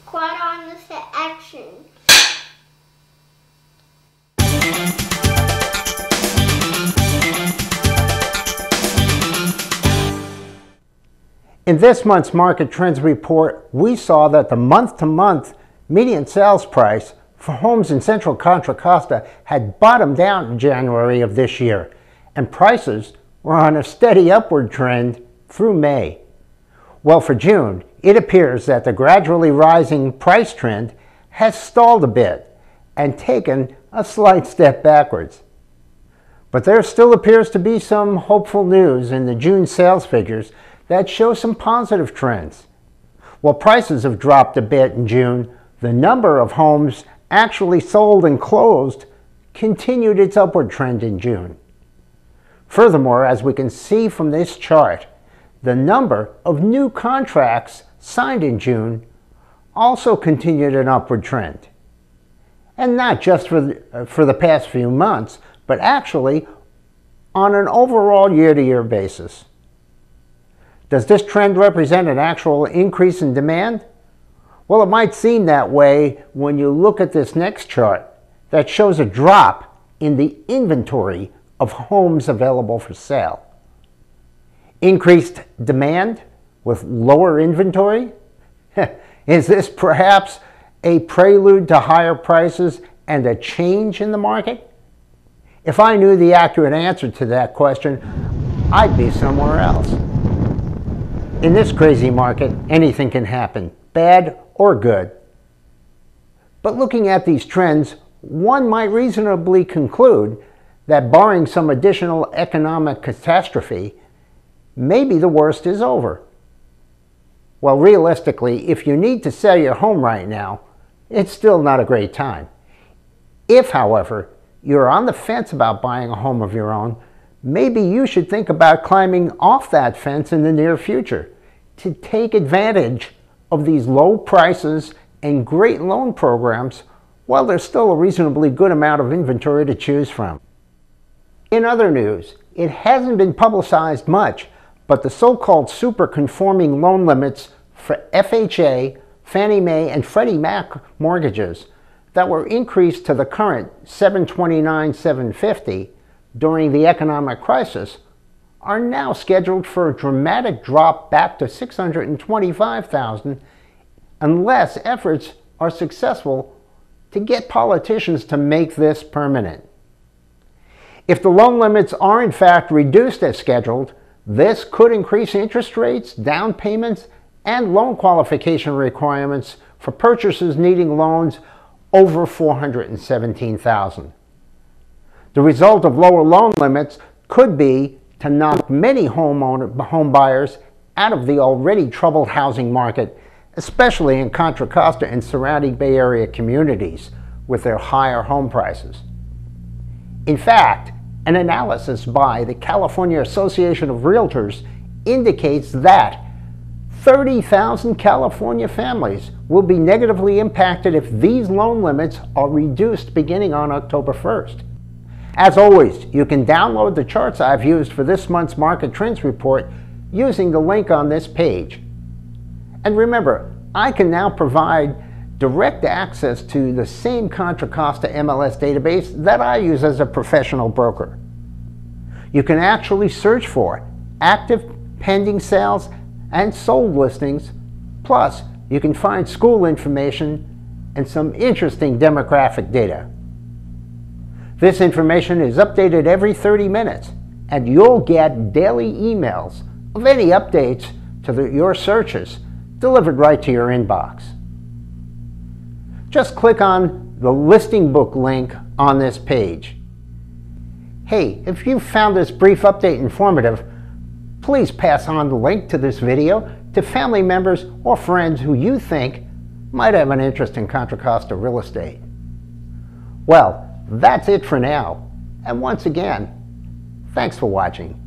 Quad on the set action. In this month's Market Trends Report, we saw that the month-to-month median sales price for homes in central Contra Costa had bottomed out in January of this year, and prices were on a steady upward trend through May. Well, for June, it appears that the gradually rising price trend has stalled a bit and taken a slight step backwards. But there still appears to be some hopeful news in the June sales figures that show some positive trends. While prices have dropped a bit in June, the number of homes actually sold and closed continued its upward trend in June. Furthermore, as we can see from this chart, the number of new contracts signed in June also continued an upward trend. And not just for the past few months, but actually on an overall year-to-year basis. Does this trend represent an actual increase in demand? Well, it might seem that way when you look at this next chart that shows a drop in the inventory of homes available for sale. Increased demand with lower inventory? Is this perhaps a prelude to higher prices and a change in the market? If I knew the accurate answer to that question, I'd be somewhere else. In this crazy market, anything can happen, bad or good. But looking at these trends, one might reasonably conclude that barring some additional economic catastrophe, maybe the worst is over. Well, realistically, if you need to sell your home right now, it's still not a great time. If, however, you're on the fence about buying a home of your own, maybe you should think about climbing off that fence in the near future to take advantage of these low prices and great loan programs while there's still a reasonably good amount of inventory to choose from. In other news, it hasn't been publicized much, but the so-called super-conforming loan limits for FHA, Fannie Mae, and Freddie Mac mortgages that were increased to the current $729,750 during the economic crisis are now scheduled for a dramatic drop back to $625,000 unless efforts are successful to get politicians to make this permanent. If the loan limits are in fact reduced as scheduled, this could increase interest rates, down payments, and loan qualification requirements for purchasers needing loans over $417,000. The result of lower loan limits could be to knock many home buyers out of the already troubled housing market, especially in Contra Costa and surrounding Bay Area communities with their higher home prices. In fact, an analysis by the California Association of Realtors indicates that 30,000 California families will be negatively impacted if these loan limits are reduced beginning on October 1st. As always, you can download the charts I've used for this month's Market Trends Report using the link on this page. And remember, I can now provide direct access to the same Contra Costa MLS database that I use as a professional broker. You can actually search for active pending sales and sold listings, plus you can find school information and some interesting demographic data. This information is updated every 30 minutes, and you'll get daily emails of any updates to your searches delivered right to your inbox. Just click on the listing book link on this page. Hey, if you found this brief update informative, please pass on the link to this video to family members or friends who you think might have an interest in Contra Costa real estate. Well, that's it for now, and once again, thanks for watching.